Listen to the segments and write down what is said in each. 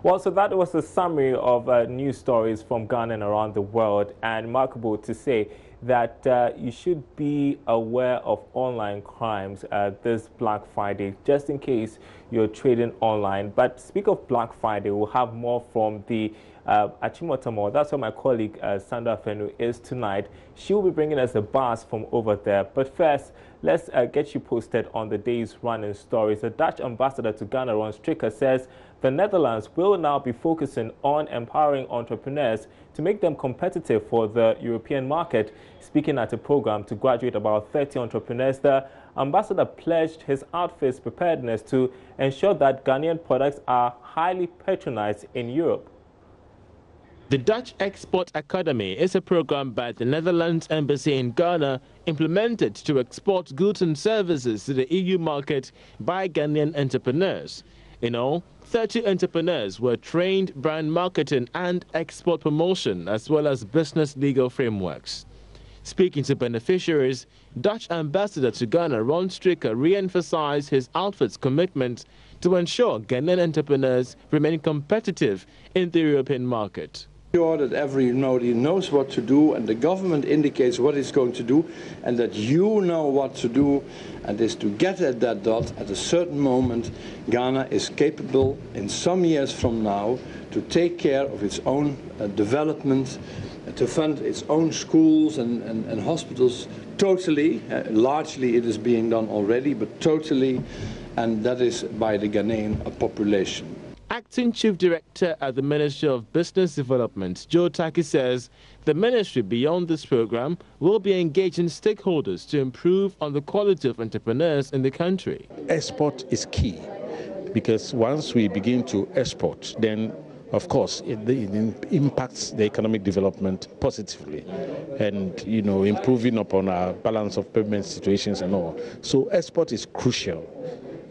Well, so that was a summary of news stories from Ghana and around the world, and remarkable to say that you should be aware of online crimes this Black Friday, just in case you're trading online. But speak of Black Friday, we'll have more from the Achimota. That's where my colleague Sandra Fenu is tonight. She will be bringing us the bars from over there. But first, let's get you posted on the day's running stories. The Dutch ambassador to Ghana, Ron Stricker, says the Netherlands will now be focusing on empowering entrepreneurs to make them competitive for the European market. Speaking at a program to graduate about 30 entrepreneurs, the ambassador pledged his outfit's preparedness to ensure that Ghanaian products are highly patronized in Europe. The Dutch Export Academy is a program by the Netherlands Embassy in Ghana implemented to export goods and services to the EU market by Ghanaian entrepreneurs. In all, 30 entrepreneurs were trained brand marketing and export promotion, as well as business legal frameworks. Speaking to beneficiaries, Dutch Ambassador to Ghana, Ron Stricker, re-emphasized his outfit's commitment to ensure Ghanaian entrepreneurs remain competitive in the European market. Sure that everybody knows what to do and the government indicates what it's going to do, and that you know what to do, and is to get at that dot at a certain moment. Ghana is capable in some years from now to take care of its own development, to fund its own schools and hospitals totally. Largely it is being done already, but totally, and that is by the Ghanaian population. Acting Chief Director at the Ministry of Business Development, Joe Taki, says the ministry beyond this program will be engaging stakeholders to improve on the quality of entrepreneurs in the country. Export is key, because once we begin to export, then of course it impacts the economic development positively, and improving upon our balance of payment situations and all. So export is crucial.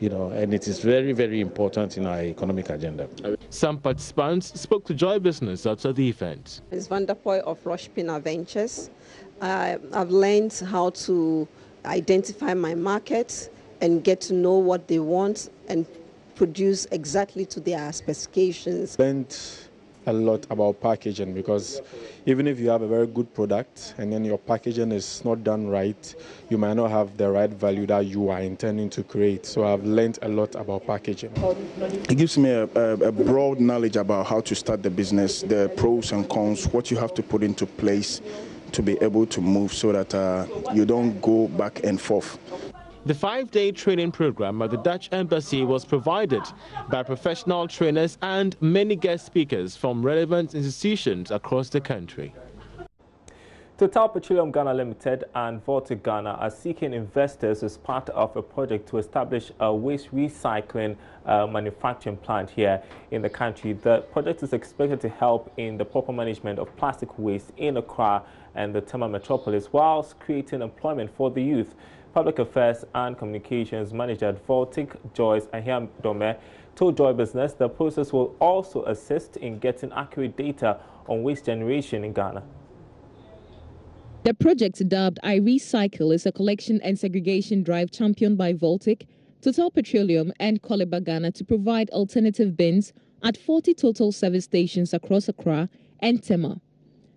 And it is very, very important in our economic agenda. Some participants spoke to Joy Business after the event. It's Van der Poy of Roshpina Ventures. I've learned how to identify my market and get to know what they want and produce exactly to their specifications. Learned a lot about packaging, because even if you have a very good product and then your packaging is not done right, you might not have the right value that you are intending to create. So I've learned a lot about packaging. It gives me a broad knowledge about how to start the business, the pros and cons, what you have to put into place to be able to move so that you don't go back and forth. The 5-day training program at the Dutch Embassy was provided by professional trainers and many guest speakers from relevant institutions across the country. Total Petroleum Ghana Limited and Voltic Ghana are seeking investors as part of a project to establish a waste recycling manufacturing plant here in the country. The project is expected to help in the proper management of plastic waste in Accra and the Tema metropolis, whilst creating employment for the youth. Public Affairs and Communications Manager at Voltic, Joyce Ahiadome, told Joy Business the process will also assist in getting accurate data on waste generation in Ghana. The project, dubbed iRecycle, is a collection and segregation drive championed by Voltic, Total Petroleum and Coliba Ghana to provide alternative bins at 40 total service stations across Accra and Tema.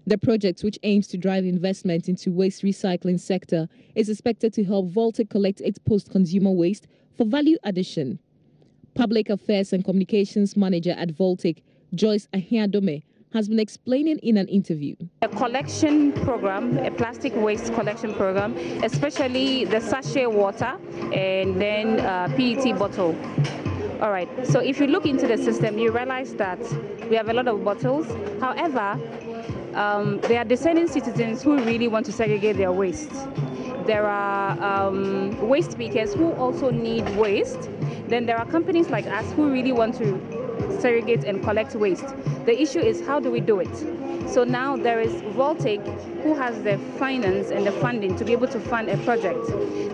The project, which aims to drive investment into waste recycling sector, is expected to help Voltic collect its post-consumer waste for value addition. Public Affairs and Communications Manager at Voltic, Joyce Ahiadome, has been explaining in an interview. A collection program, a plastic waste collection program, especially the sachet water and then PET bottle. All right, so if you look into the system, you realize that we have a lot of bottles. However, there are discerning citizens who really want to segregate their waste. There are waste pickers who also need waste. Then there are companies like us who really want to segregate and collect waste. The issue is, how do we do it? So now there is Voltic, who has the finance and the funding to be able to fund a project.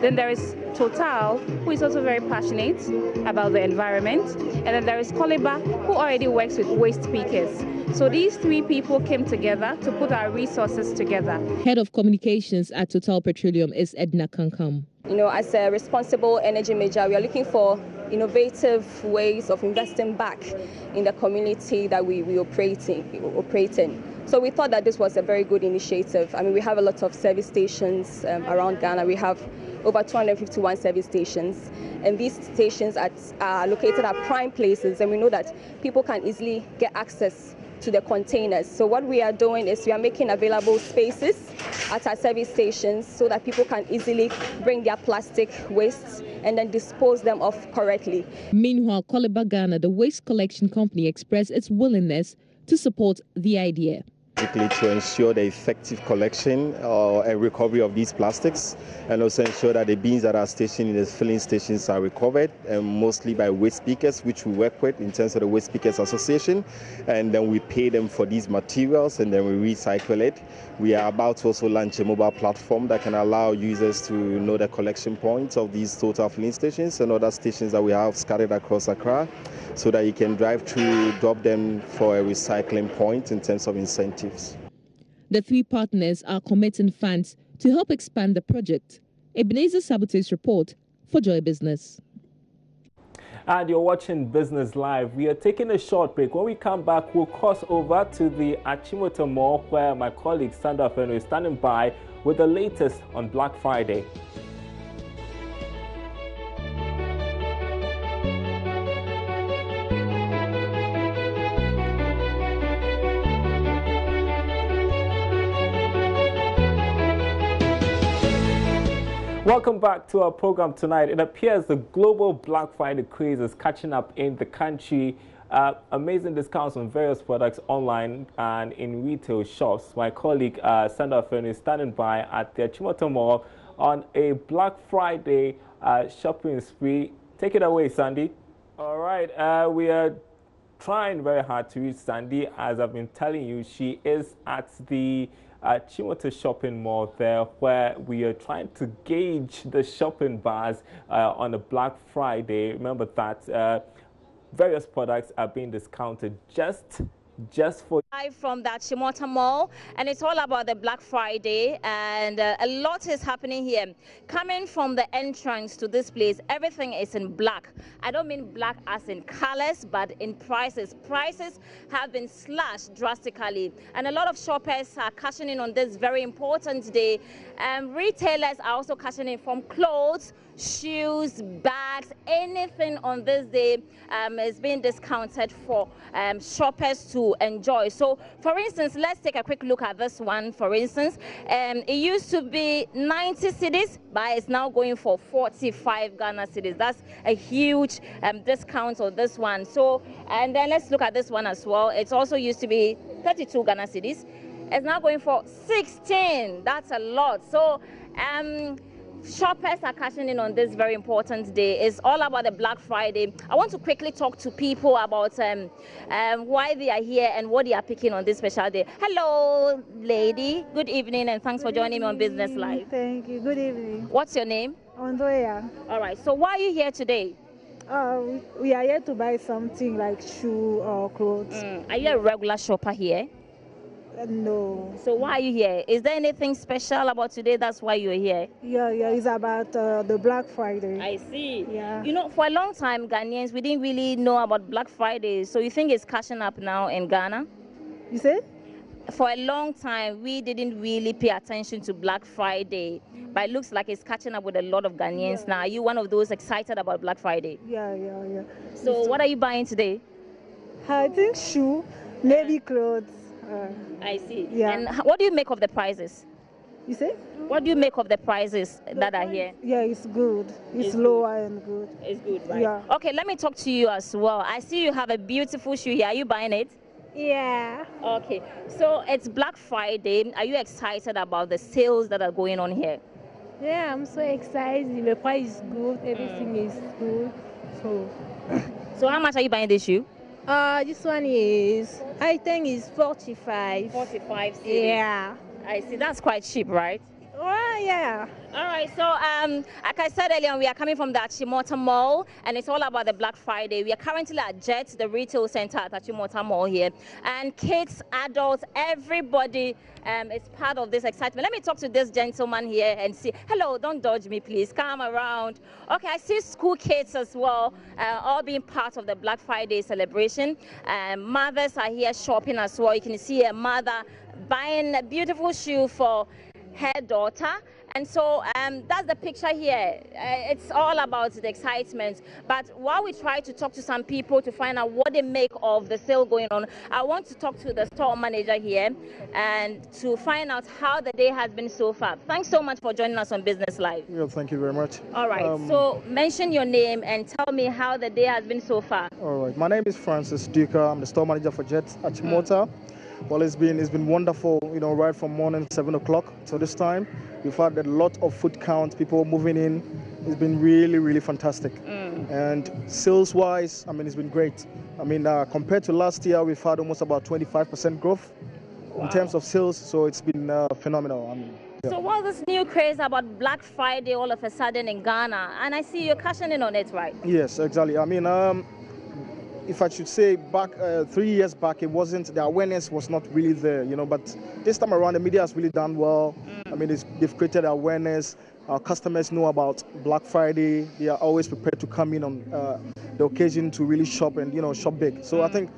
Then there is Total, who is also very passionate about the environment. And then there is Coliba, who already works with waste pickers. So these three people came together to put our resources together. Head of Communications at Total Petroleum is Edna Kankam. As a responsible energy major, we are looking for innovative ways of investing back in the community that we operate in. So we thought that this was a very good initiative. I mean, we have a lot of service stations around Ghana. We have over 251 service stations, and these stations are located at prime places, and we know that people can easily get access to the containers. So what we are doing is we are making available spaces at our service stations so that people can easily bring their plastic wastes and then dispose them off correctly. Meanwhile, Ghana, the waste collection company, expressed its willingness to support the idea. To ensure the effective collection and recovery of these plastics, and also ensure that the bins that are stationed in the filling stations are recovered, and mostly by waste pickers, which we work with in terms of the Waste Pickers Association, and then we pay them for these materials and then we recycle it. We are about to also launch a mobile platform that can allow users to know the collection points of these total filling stations and other stations that we have scattered across Accra, so that you can drive through, drop them for a recycling point in terms of incentives. The three partners are committing funds to help expand the project. Ebenezer Sabote's report for Joy Business. And you're watching Business Live. We are taking a short break. When we come back, we'll cross over to the Achimota Mall, where my colleague Sandra Feno is standing by with the latest on Black Friday. Welcome back to our program tonight. It appears the global Black Friday craze is catching up in the country. Amazing discounts on various products online and in retail shops. My colleague Sandra Fern is standing by at the Achimota Mall on a Black Friday shopping spree. Take it away, Sandy. All right, we are trying very hard to reach Sandy. As I've been telling you, she is at the Chimota shopping mall there, where we are trying to gauge the shopping bars on a Black Friday. Remember that various products are being discounted just for Live from that Chimota Mall, and it's all about the Black Friday, and a lot is happening here. Coming from the entrance to this place, everything is in black. I don't mean black as in colors, but in prices. Prices have been slashed drastically, and a lot of shoppers are cashing in on this very important day. Retailers are also cashing in from clothes, shoes, bags, anything on this day is being discounted for shoppers to enjoy. So, for instance, let's take a quick look at this one. For instance, it used to be 90 cedis, but it's now going for 45 Ghana cedis. That's a huge discount on this one. So, and then let's look at this one as well. It also used to be 32 Ghana cedis. It's now going for 16. That's a lot. So, shoppers are cashing in on this very important day. It's all about the Black Friday. I want to quickly talk to people about why they are here and what they are picking on this special day. Hello, lady. Good evening, and thanks for joining me on Business Live. Thank you. Good evening. What's your name? Ondoya. All right. So why are you here today? We are here to buy something like shoe or clothes. Are you a regular shopper here? No. So why are you here? Is there anything special about today that's why you're here? Yeah, it's about the Black Friday. I see. Yeah. You know, for a long time, Ghanaians, we didn't really know about Black Friday. So you think it's catching up now in Ghana? You say? For a long time, we didn't really pay attention to Black Friday. But it looks like it's catching up with a lot of Ghanaians now. Are you one of those excited about Black Friday? Yeah. So what are you buying today? I think shoe, maybe clothes. I see. Yeah. And what do you make of the prices? You say? What do you make of the prices that are here? Yeah, it's good. It's lower and good. It's good, right? Yeah. Okay, let me talk to you as well. I see you have a beautiful shoe here. Are you buying it? Yeah. Okay. So it's Black Friday. Are you excited about the sales that are going on here? Yeah, I'm so excited. The price is good. Everything is good. So how much are you buying this shoe? This one is, I think it's 45. 45 cedis. Yeah. I see. That's quite cheap, right? Well, yeah. All right, so like I said earlier, we are coming from the Achimota Mall, and it's all about the Black Friday. We are currently at Jet, the retail center at Achimota Mall here. And kids, adults, everybody is part of this excitement. Let me talk to this gentleman here and see. Hello, don't dodge me, please. Come around. Okay, I see school kids as well, all being part of the Black Friday celebration. Mothers are here shopping as well. You can see a mother buying a beautiful shoe for her daughter. And so that's the picture here. It's all about the excitement. But while we try to talk to some people to find out what they make of the sale going on, I want to talk to the store manager here and to find out how the day has been so far. Thanks so much for joining us on Business Live. Yeah, thank you very much. All right, so mention your name and tell me how the day has been so far. All right, my name is Francis Duker. I'm the store manager for Jet at Achimota. Well, it's been wonderful, right from morning 7 o'clock to this time. We've had a lot of foot count, people moving in. It's been really, really fantastic. And sales-wise, it's been great. Compared to last year, we've had almost about 25% growth in terms of sales. So it's been phenomenal. So what's this new craze about Black Friday all of a sudden in Ghana? And I see you're cashing in on it, right? Yes, exactly. If I should say back 3 years back, the awareness was not really there, but this time around the media has really done well. They've created awareness. Our customers know about Black Friday. They are always prepared to come in on the occasion to really shop and, shop big. So I think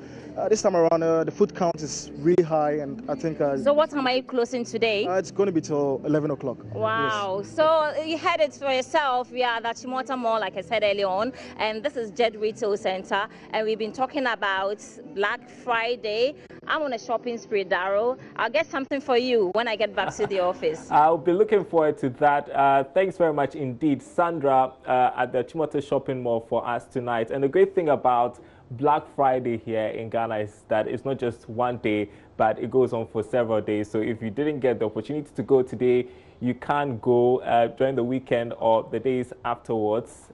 this time around the foot count is really high, and I think... so what time are you closing today? It's going to be till 11 o'clock. Wow. Yes. So you had it for yourself. We are at the Achimota Mall, like I said earlier on, and this is Jet Retail Center, and we've been talking about Black Friday. I'm on a shopping spree, Darryl. I'll get something for you when I get back to the office. I'll be looking forward to that. Thanks very much indeed, Sandra, at the Achimota Shopping Mall for us tonight. And the great thing about Black Friday here in Ghana is that it's not just one day, but it goes on for several days. So if you didn't get the opportunity to go today, you can go during the weekend or the days afterwards.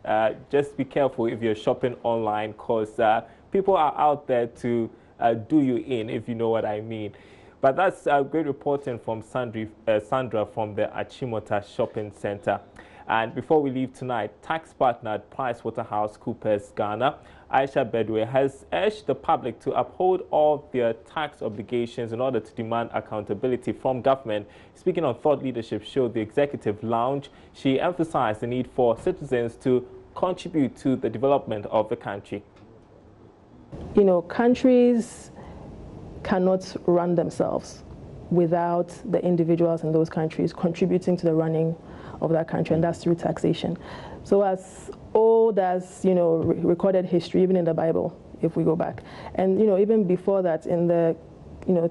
Just be careful if you're shopping online, because people are out there to do you in, if you know what I mean. But that's great reporting from Sandra from the Achimota Shopping Center. And before we leave tonight, tax partner PricewaterhouseCoopers Ghana, Aisha Bedwe, has urged the public to uphold all their tax obligations in order to demand accountability from government. Speaking on Thought Leadership Show, the Executive Lounge, she emphasized the need for citizens to contribute to the development of the country. Countries cannot run themselves without the individuals in those countries contributing to the running of that country, and that's through taxation. So as old as, recorded history, even in the Bible, if we go back, and, even before that, in the,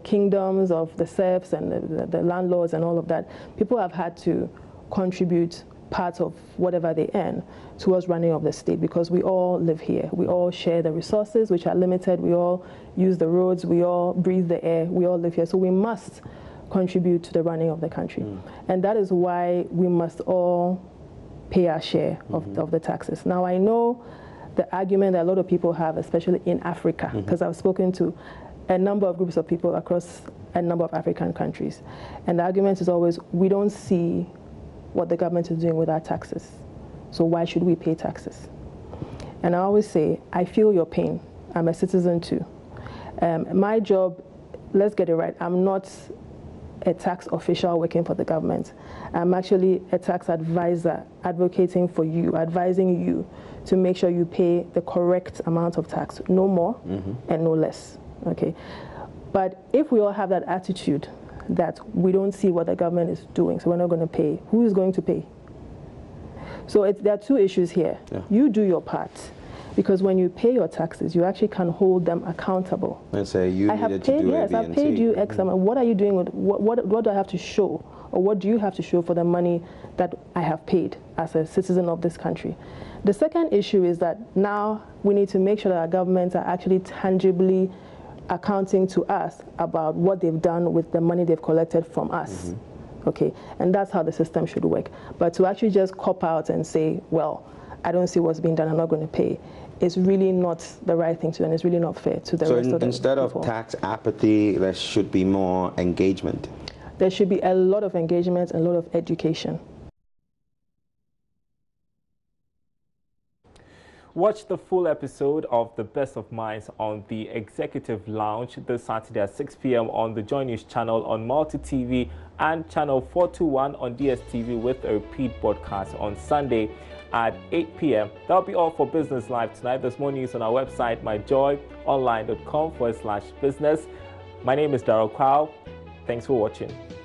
kingdoms of the serfs and the landlords and all of that, people have had to contribute part of whatever they earn towards running of the state, because we all live here. We all share the resources, which are limited. We all use the roads. We all breathe the air. We all live here. So we must contribute to the running of the country. And that is why we must all pay our share of the taxes. Now, I know the argument that a lot of people have, especially in Africa, because I've spoken to a number of groups of people across a number of African countries. And the argument is always, we don't see what the government is doing with our taxes. So why should we pay taxes? And I always say, I feel your pain. I'm a citizen too. My job, let's get it right, I'm not a tax official working for the government. I'm actually a tax advisor advocating for you, advising you to make sure you pay the correct amount of tax, no more and no less, okay? But if we all have that attitude that we don't see what the government is doing, so we're not going to pay, who is going to pay? So there are two issues here. You do your part, because when you pay your taxes, you actually can hold them accountable. And say, you needed to do yes, I've paid you X amount. What are you doing with, what do I have to show? Or what do you have to show for the money that I have paid as a citizen of this country? The second issue is that now we need to make sure that our governments are actually tangibly accounting to us about what they've done with the money they've collected from us. Okay, and that's how the system should work. But to actually just cop out and say, well, I don't see what's being done, I'm not going to pay, is really not the right thing to do, and it's really not fair to the rest of the instead people. of tax apathy, there should be more engagement. there should be a lot of engagement and a lot of education. Watch the full episode of The Best of Minds on the Executive Lounge this Saturday at 6 p.m. on the JoyNews channel on Multi TV and channel 421 on DSTV with a repeat broadcast on Sunday at 8 p.m. That'll be all for Business Live tonight. There's more news on our website, myjoyonline.com/business. My name is Darryl Kwao. Thanks for watching.